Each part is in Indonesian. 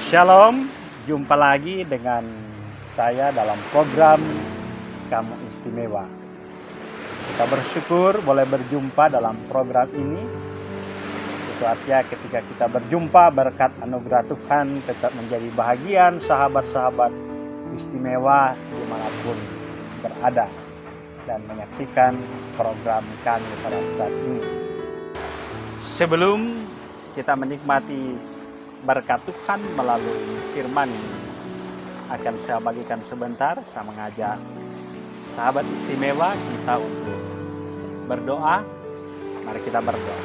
Shalom, jumpa lagi dengan saya dalam program Kamu Istimewa. Kita bersyukur boleh berjumpa dalam program ini. Itu artinya ketika kita berjumpa, berkat anugerah Tuhan tetap menjadi bahagian sahabat-sahabat istimewa dimanapun berada dan menyaksikan program kami pada saat ini. Sebelum kita menikmati berkat Tuhan melalui firman ini, akan saya bagikan sebentar. Saya mengajak sahabat istimewa kita untuk berdoa. Mari kita berdoa.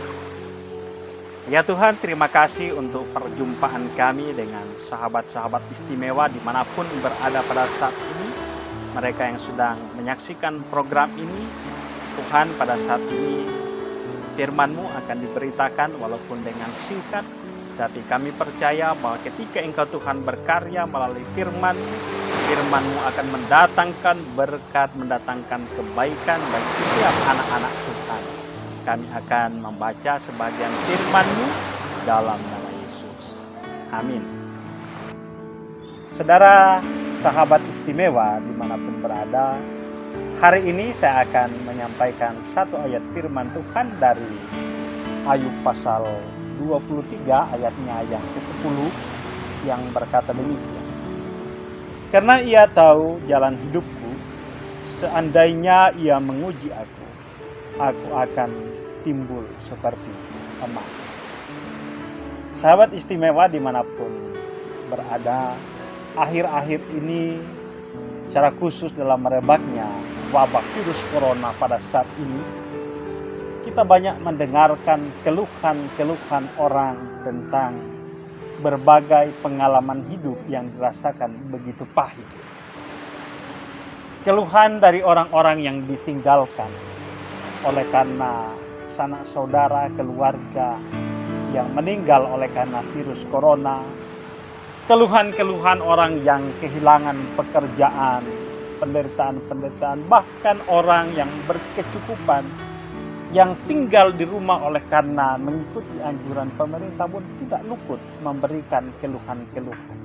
Ya Tuhan, terima kasih untuk perjumpaan kami dengan sahabat-sahabat istimewa dimanapun berada pada saat ini. Mereka yang sedang menyaksikan program ini, Tuhan, pada saat ini firman-Mu akan diberitakan walaupun dengan singkat. Tapi kami percaya bahwa ketika Engkau Tuhan berkarya melalui firman-Mu akan mendatangkan berkat, mendatangkan kebaikan bagi setiap anak-anak Tuhan. Kami akan membaca sebagian firman-Mu dalam nama Yesus. Amin. Saudara sahabat istimewa dimanapun berada, hari ini saya akan menyampaikan satu ayat firman Tuhan dari Ayub pasal 23 ayatnya yang ke-10 yang berkata demikian. Karena ia tahu jalan hidupku, seandainya ia menguji aku akan timbul seperti emas. Sahabat istimewa dimanapun berada, akhir-akhir ini secara khusus dalam merebaknya wabah virus corona pada saat ini, kita banyak mendengarkan keluhan-keluhan orang tentang berbagai pengalaman hidup yang dirasakan begitu pahit. Keluhan dari orang-orang yang ditinggalkan oleh karena sanak saudara, keluarga yang meninggal oleh karena virus corona. Keluhan-keluhan orang yang kehilangan pekerjaan, penderitaan-penderitaan, bahkan orang yang berkecukupan yang tinggal di rumah oleh karena mengikuti anjuran pemerintah pun tidak luput memberikan keluhan-keluhan.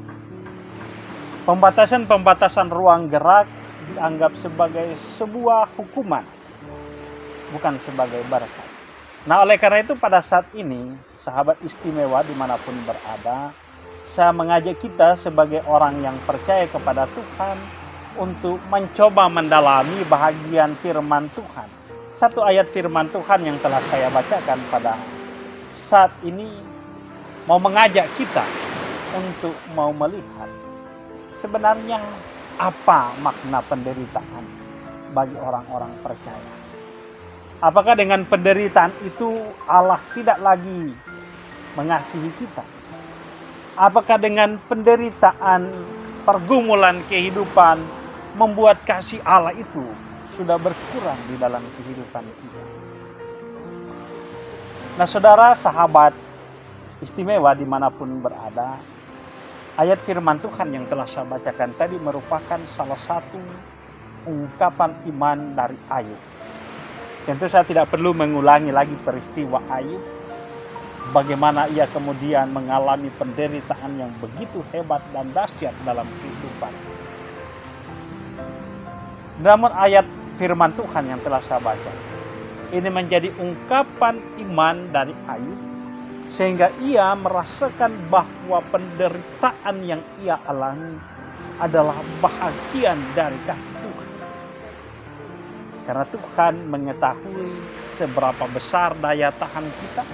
Pembatasan-pembatasan ruang gerak dianggap sebagai sebuah hukuman, bukan sebagai berkat. Nah, oleh karena itu pada saat ini, sahabat istimewa dimanapun berada, saya mengajak kita sebagai orang yang percaya kepada Tuhan untuk mencoba mendalami bahagian firman Tuhan. Satu ayat firman Tuhan yang telah saya bacakan pada saat ini mau mengajak kita untuk mau melihat sebenarnya apa makna penderitaan bagi orang-orang percaya. Apakah dengan penderitaan itu Allah tidak lagi mengasihi kita? Apakah dengan penderitaan, pergumulan kehidupan membuat kasih Allah itu sudah berkurang di dalam kehidupan kita? Nah saudara sahabat istimewa dimanapun berada, ayat firman Tuhan yang telah saya bacakan tadi merupakan salah satu ungkapan iman dari Ayub. Tentu saya tidak perlu mengulangi lagi peristiwa Ayub, bagaimana ia kemudian mengalami penderitaan yang begitu hebat dan dahsyat dalam kehidupan. Namun ayat firman Tuhan yang telah saya baca ini menjadi ungkapan iman dari Ayub, sehingga ia merasakan bahwa penderitaan yang ia alami adalah bahagian dari kasih Tuhan. Karena Tuhan mengetahui seberapa besar daya tahan kita,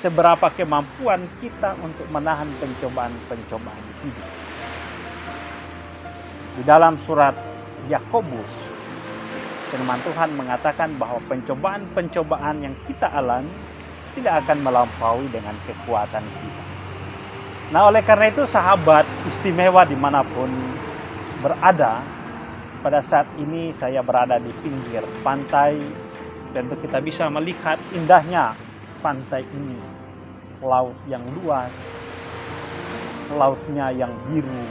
seberapa kemampuan kita untuk menahan pencobaan-pencobaan hidup. Di dalam surat Yakobus, firman Tuhan mengatakan bahwa pencobaan-pencobaan yang kita alami tidak akan melampaui dengan kekuatan kita. Nah oleh karena itu sahabat istimewa dimanapun berada, pada saat ini saya berada di pinggir pantai. Tentu kita bisa melihat indahnya pantai ini. Laut yang luas, lautnya yang biru,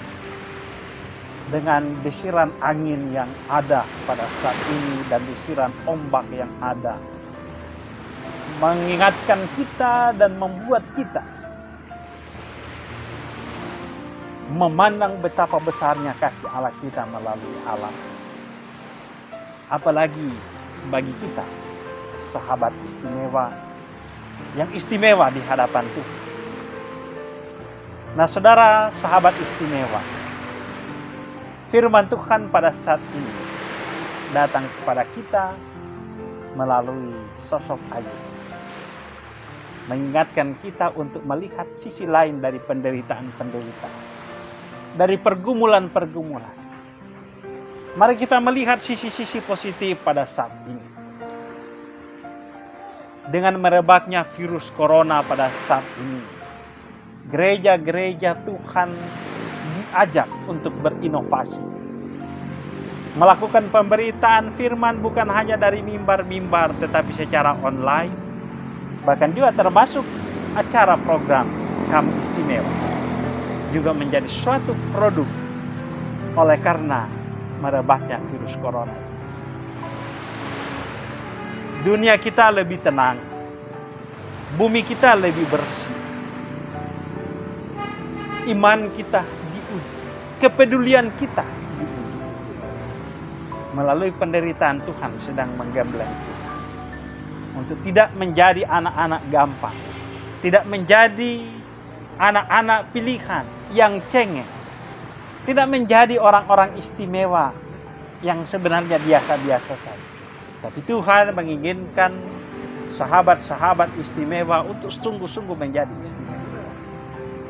dengan desiran angin yang ada pada saat ini dan desiran ombak yang ada, mengingatkan kita dan membuat kita memandang betapa besarnya kasih Allah kita melalui alam. Apalagi bagi kita, sahabat istimewa, yang istimewa di hadapan Tuhan. Nah saudara, sahabat istimewa, firman Tuhan pada saat ini datang kepada kita melalui sosok Ayub, mengingatkan kita untuk melihat sisi lain dari penderitaan-penderitaan, dari pergumulan-pergumulan. Mari kita melihat sisi-sisi positif pada saat ini. Dengan merebaknya virus corona pada saat ini, gereja-gereja Tuhan diajak untuk berinovasi, melakukan pemberitaan firman bukan hanya dari mimbar-mimbar tetapi secara online, bahkan juga termasuk acara program Kamu Istimewa juga menjadi suatu produk oleh karena merebaknya virus corona. Dunia kita lebih tenang, bumi kita lebih bersih, iman kita diuji, kepedulian kita diuji. Melalui penderitaan Tuhan sedang menggembleng untuk tidak menjadi anak-anak gampang, tidak menjadi anak-anak pilihan yang cengeng, tidak menjadi orang-orang istimewa yang sebenarnya biasa-biasa saja. Tapi Tuhan menginginkan sahabat-sahabat istimewa untuk sungguh-sungguh menjadi istimewa.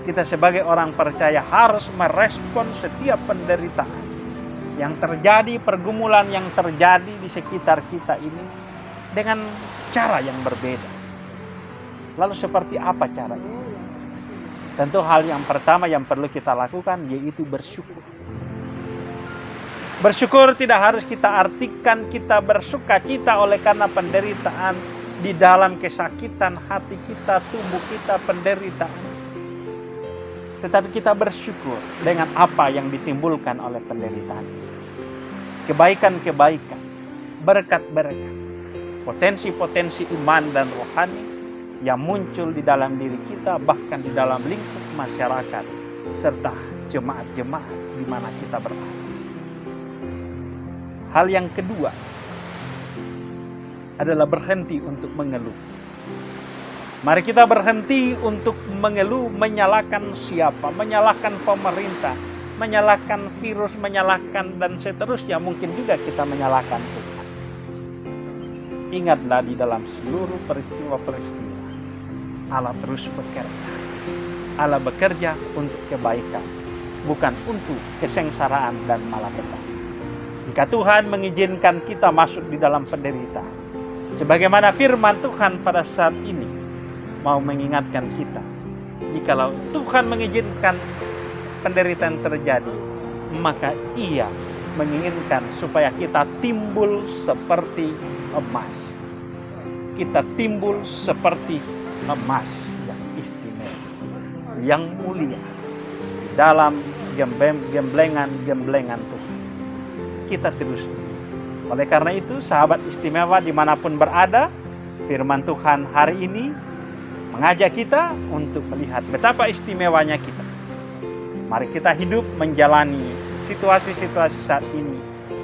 Kita sebagai orang percaya harus merespon setiap penderitaan yang terjadi, pergumulan yang terjadi di sekitar kita ini dengan cara yang berbeda. Lalu seperti apa caranya? Tentu hal yang pertama yang perlu kita lakukan yaitu bersyukur. Bersyukur tidak harus kita artikan kita bersuka cita oleh karena penderitaan di dalam kesakitan hati kita, tubuh kita penderitaan. Tetapi kita bersyukur dengan apa yang ditimbulkan oleh penderitaan. Kebaikan-kebaikan, berkat-berkat, potensi-potensi iman dan rohani yang muncul di dalam diri kita, bahkan di dalam lingkup masyarakat, serta jemaat-jemaat di mana kita berada. Hal yang kedua adalah berhenti untuk mengeluh. Mari kita berhenti untuk mengeluh, menyalahkan siapa, menyalahkan pemerintah, menyalahkan virus, menyalahkan dan seterusnya. Mungkin juga kita menyalahkan Tuhan. Ingatlah di dalam seluruh peristiwa-peristiwa, Allah terus bekerja. Allah bekerja untuk kebaikan, bukan untuk kesengsaraan dan malapetaka. Jika Tuhan mengizinkan kita masuk di dalam penderitaan, sebagaimana firman Tuhan pada saat ini mau mengingatkan kita, jikalau Tuhan mengizinkan penderitaan terjadi, maka Ia menginginkan supaya kita timbul seperti emas. Kita timbul seperti emas yang istimewa, yang mulia dalam gemblengan Tuhan. Kita terus. Oleh karena itu, sahabat istimewa dimanapun berada, firman Tuhan hari ini mengajak kita untuk melihat betapa istimewanya kita. Mari kita hidup menjalani situasi-situasi saat ini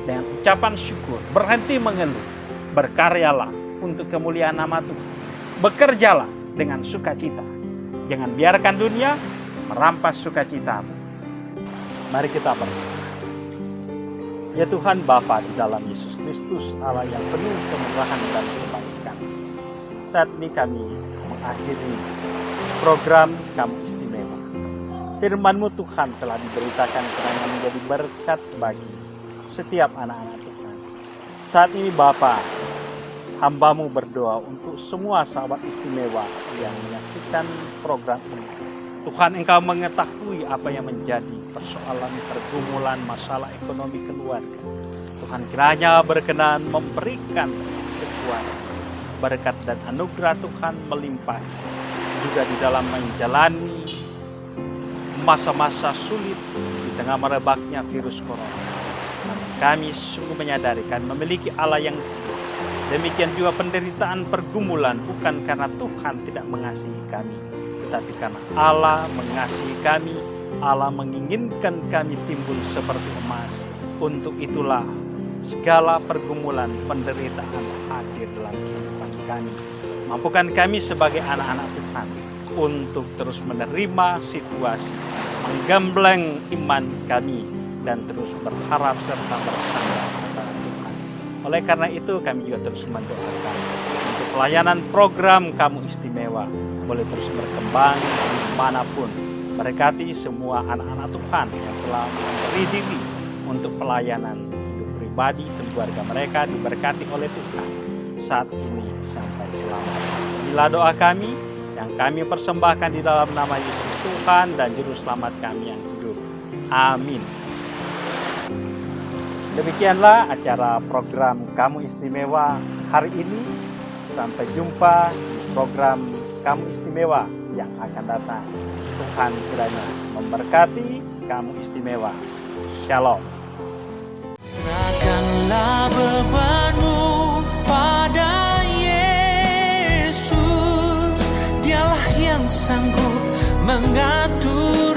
dengan ucapan syukur, berhenti mengeluh, berkaryalah untuk kemuliaan nama Tuhan, bekerjalah dengan sukacita. Jangan biarkan dunia merampas sukacitamu. Mari kita berdoa. Ya Tuhan Bapa di dalam Yesus Kristus, Allah yang penuh kemurahan dan kebaikan, saat ini kami mengakhiri program Kamu Istimewa. Firman-Mu Tuhan telah diberitakan kiranya menjadi berkat bagi setiap anak-anak Tuhan. Saat ini Bapa, hamba-Mu berdoa untuk semua sahabat istimewa yang menyaksikan program ini. Tuhan, Engkau mengetahui apa yang menjadi persoalan, pergumulan, masalah ekonomi keluarga. Tuhan kiranya berkenan memberikan kekuatan, berkat dan anugerah Tuhan melimpah juga di dalam menjalani masa-masa sulit di tengah merebaknya virus corona. Kami sungguh menyadari kami memiliki Allah yang demikian juga penderitaan pergumulan bukan karena Tuhan tidak mengasihi kami, tetapi karena Allah mengasihi kami Allah menginginkan kami timbul seperti emas. Untuk itulah segala pergumulan penderitaan hadir dalam kehidupan kami. Mampukan kami sebagai anak-anak Tuhan untuk terus menerima situasi, menggembleng iman kami, dan terus berharap serta bersandar kepada Tuhan. Oleh karena itu kami juga terus mendoakan untuk pelayanan program Kamu Istimewa boleh terus berkembang dimanapun. Berkati semua anak-anak Tuhan yang telah memberi diri untuk pelayanan hidup pribadi dan keluarga mereka diberkati oleh Tuhan saat ini sampai selamanya. Inilah doa kami yang kami persembahkan di dalam nama Yesus Tuhan dan Juru Selamat kami yang hidup. Amin. Demikianlah acara program Kamu Istimewa hari ini. Sampai jumpa di program Kamu Istimewa yang akan datang. Tuhan kiranya memberkati Kamu Istimewa. Shalom. Serahkanlah bebanmu pada Yesus, Dialah yang sanggup mengatur